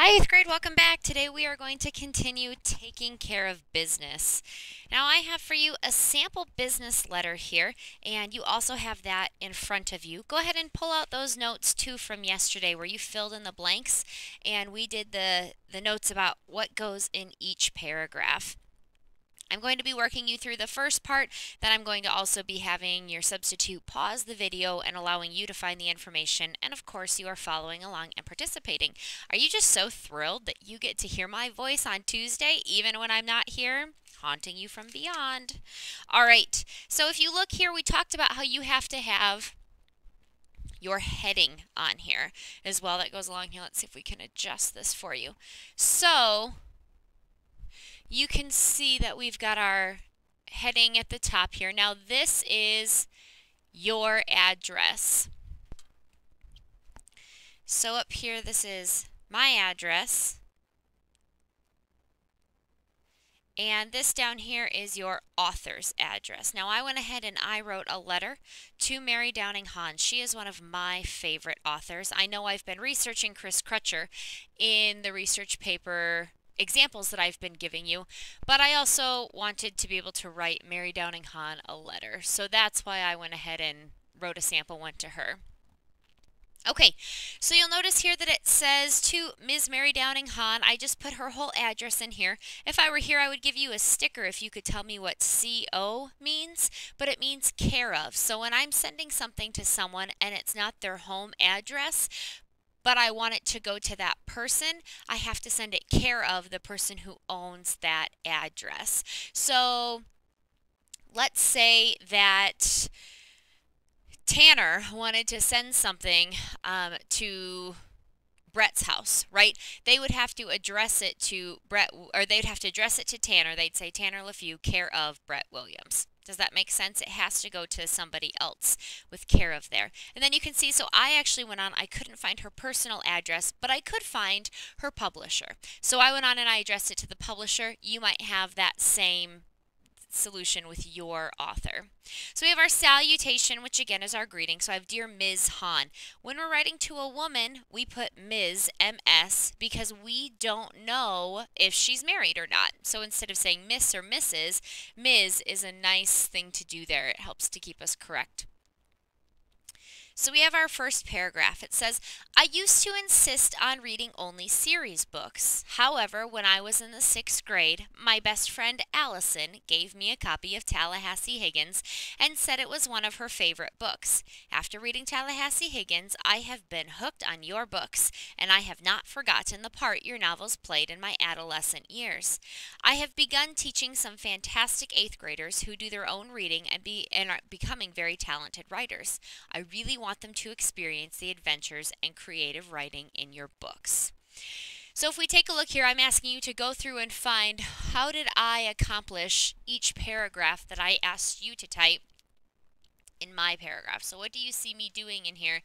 Hi, 8th grade, welcome back. Today we are going to continue taking care of business. Now, I have for you a sample business letter here, and you also have that in front of you. Go ahead and pull out those notes too from yesterday where you filled in the blanks, and we did the notes about what goes in each paragraph. I'm going to be working you through the first part, then I'm going to also be having your substitute pause the video and allowing you to find the information, and of course you are following along and participating. Are you just so thrilled that you get to hear my voice on Tuesday even when I'm not here? Haunting you from beyond. All right, so if you look here, we talked about how you have to have your heading on here as well. That goes along here. Let's see if we can adjust this for you. So you can see that we've got our heading at the top here. Now this is your address. So up here, this is my address. And this down here is your author's address. Now I went ahead and I wrote a letter to Mary Downing Hahn. She is one of my favorite authors. I know I've been researching Chris Crutcher in the research paper examples that I've been giving you, but I also wanted to be able to write Mary Downing Hahn a letter. So that's why I went ahead and wrote a sample one to her. Okay, so you'll notice here that it says to Ms. Mary Downing Hahn. I just put her whole address in here. If I were here, I would give you a sticker if you could tell me what CO means, but it means care of. So when I'm sending something to someone and it's not their home address, but I want it to go to that person, I have to send it care of the person who owns that address. So let's say that Tanner wanted to send something to Brett's house, right? They would have to address it to Brett, or they'd have to address it to Tanner. They'd say Tanner LeFew, care of Brett Williams. Does that make sense? It has to go to somebody else with care of there. And then you can see, so I actually went on, I couldn't find her personal address, but I could find her publisher. So I went on and I addressed it to the publisher. You might have that same solution with your author. So we have our salutation, which again is our greeting. So I have Dear Ms. Hahn. When we're writing to a woman, we put Ms. MS because we don't know if she's married or not. So instead of saying Miss or Mrs., Ms. is a nice thing to do there. It helps to keep us correct. So we have our first paragraph. It says, I used to insist on reading only series books. However, when I was in the 6th grade, my best friend Allison gave me a copy of Tallahassee Higgins and said it was one of her favorite books. After reading Tallahassee Higgins, I have been hooked on your books, and I have not forgotten the part your novels played in my adolescent years. I have begun teaching some fantastic 8th graders who do their own reading and are becoming very talented writers. I really want them to experience the adventures and creative writing in your books. So if we take a look here, I'm asking you to go through and find how did I accomplish each paragraph that I asked you to type in my paragraph. So what do you see me doing in here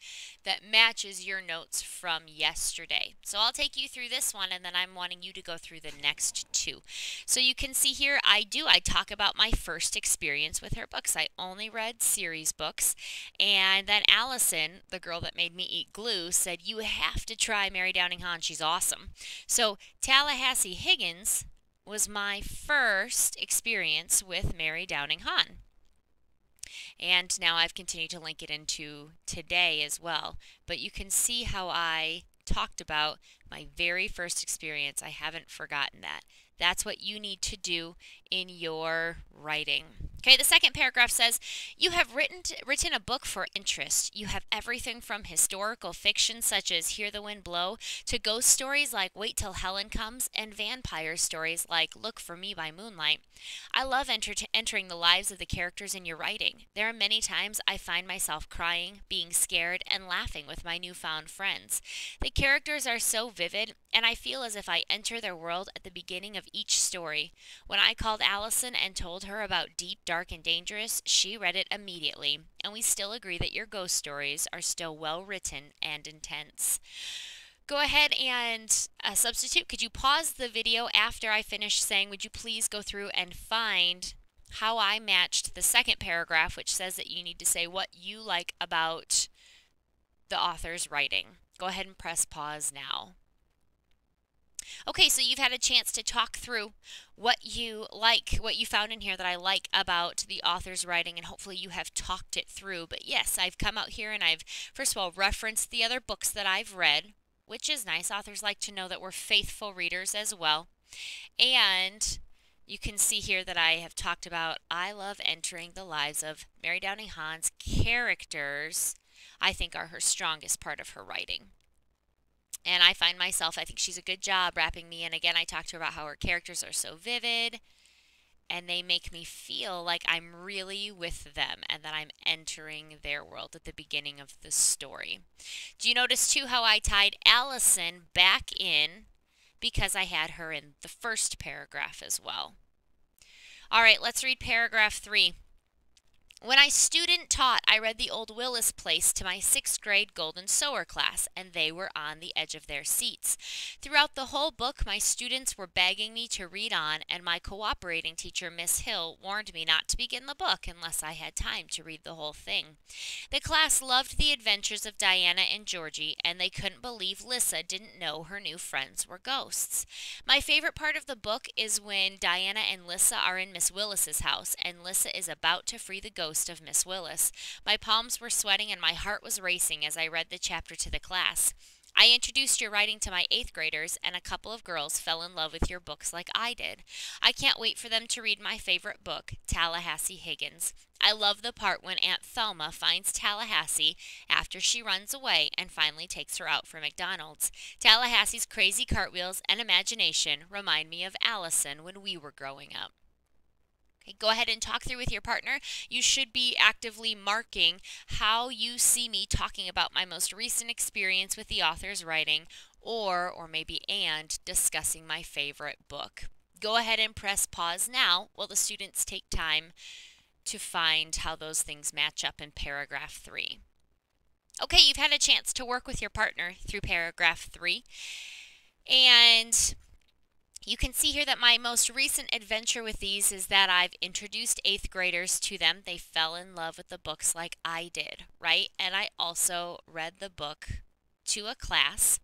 that matches your notes from yesterday? So I'll take you through this one and then I'm wanting you to go through the next two. So you can see here I talk about my first experience with her books. I only read series books, and then Allison, the girl that made me eat glue, said you have to try Mary Downing Hahn. She's awesome. So Tallahassee Higgins was my first experience with Mary Downing Hahn. And now I've continued to link it into today as well. But you can see how I talked about my very first experience. I haven't forgotten that. That's what you need to do in your writing. Okay, the second paragraph says, you have written a book for interest. You have everything from historical fiction such as Hear the Wind Blow to ghost stories like Wait Till Helen Comes and vampire stories like Look for Me by Moonlight. I love entering the lives of the characters in your writing. There are many times I find myself crying, being scared, and laughing with my newfound friends. The characters are so vivid, and I feel as if I enter their world at the beginning of each story. When I called Allison and told her about Deep, Dark, and Dangerous, she read it immediately, and we still agree that your ghost stories are still well written and intense. Go ahead and substitute. Could you pause the video after I finish saying, would you please go through and find how I matched the second paragraph, which says that you need to say what you like about the author's writing. Go ahead and press pause now. Okay, so you've had a chance to talk through what you like, what you found in here that I like about the author's writing, and hopefully you have talked it through. But yes, I've come out here and I've, first of all, referenced the other books that I've read, which is nice. Authors like to know that we're faithful readers as well. And you can see here that I have talked about I love entering the lives of Mary Downing Hahn's characters. I think are her strongest part of her writing. And I find myself, I think she's a good job wrapping me in. Again, I talked to her about how her characters are so vivid and they make me feel like I'm really with them and that I'm entering their world at the beginning of the story. Do you notice too how I tied Allison back in because I had her in the first paragraph as well? All right, let's read paragraph 3. When I student taught, I read The Old Willis Place to my 6th grade Golden Sower class, and they were on the edge of their seats. Throughout the whole book, my students were begging me to read on, and my cooperating teacher, Miss Hill, warned me not to begin the book unless I had time to read the whole thing. The class loved the adventures of Diana and Georgie, and they couldn't believe Lissa didn't know her new friends were ghosts. My favorite part of the book is when Diana and Lissa are in Miss Willis's house, and Lissa is about to free the ghost of Miss Willis. My palms were sweating and my heart was racing as I read the chapter to the class. I introduced your writing to my 8th graders, and a couple of girls fell in love with your books like I did. I can't wait for them to read my favorite book, Tallahassee Higgins. I love the part when Aunt Thelma finds Tallahassee after she runs away and finally takes her out for McDonald's. Tallahassee's crazy cartwheels and imagination remind me of Allison when we were growing up. Go ahead and talk through with your partner. You should be actively marking how you see me talking about my most recent experience with the author's writing, or maybe discussing my favorite book. Go ahead and press pause now while the students take time to find how those things match up in paragraph 3. Okay, you've had a chance to work with your partner through paragraph 3. And you can see here that my most recent adventure with these is that I've introduced 8th graders to them. They fell in love with the books like I did, right? And I also read the book to a class.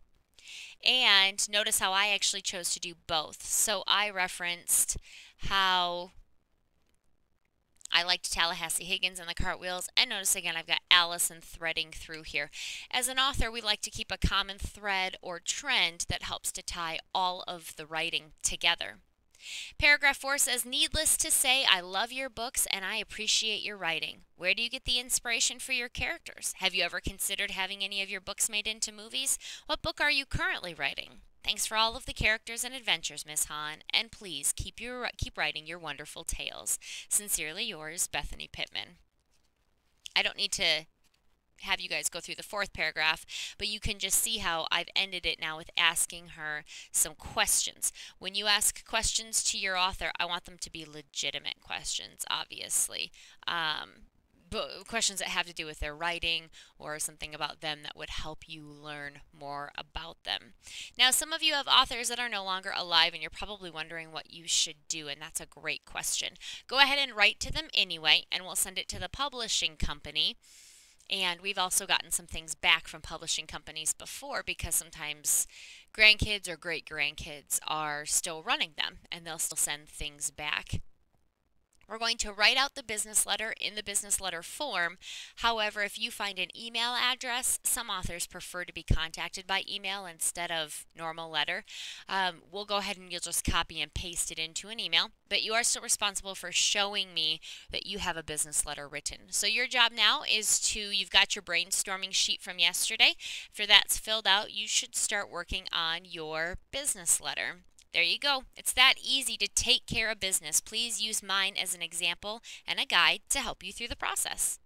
And notice how I actually chose to do both. So I referenced how I liked Tallahassee Higgins and the cartwheels, and notice again I've got Allison threading through here. As an author, we like to keep a common thread or trend that helps to tie all of the writing together. Paragraph 4 says, needless to say, I love your books and I appreciate your writing. Where do you get the inspiration for your characters? Have you ever considered having any of your books made into movies? What book are you currently writing? Thanks for all of the characters and adventures, Miss Hahn, and please keep writing your wonderful tales. Sincerely yours, Bethany Pittman. I don't need to have you guys go through the 4th paragraph, but you can just see how I've ended it now with asking her some questions. When you ask questions to your author, I want them to be legitimate questions, obviously. But questions that have to do with their writing or something about them that would help you learn more about them. Now, some of you have authors that are no longer alive and you're probably wondering what you should do, and that's a great question. Go ahead and write to them anyway, and we'll send it to the publishing company. And we've also gotten some things back from publishing companies before because sometimes grandkids or great-grandkids are still running them and they'll still send things back. We're going to write out the business letter in the business letter form. However, if you find an email address, some authors prefer to be contacted by email instead of normal letter. We'll go ahead and you'll just copy and paste it into an email, but you are still responsible for showing me that you have a business letter written. So your job now is you've got your brainstorming sheet from yesterday. After that's filled out, you should start working on your business letter. There you go. It's that easy to take care of business. Please use mine as an example and a guide to help you through the process.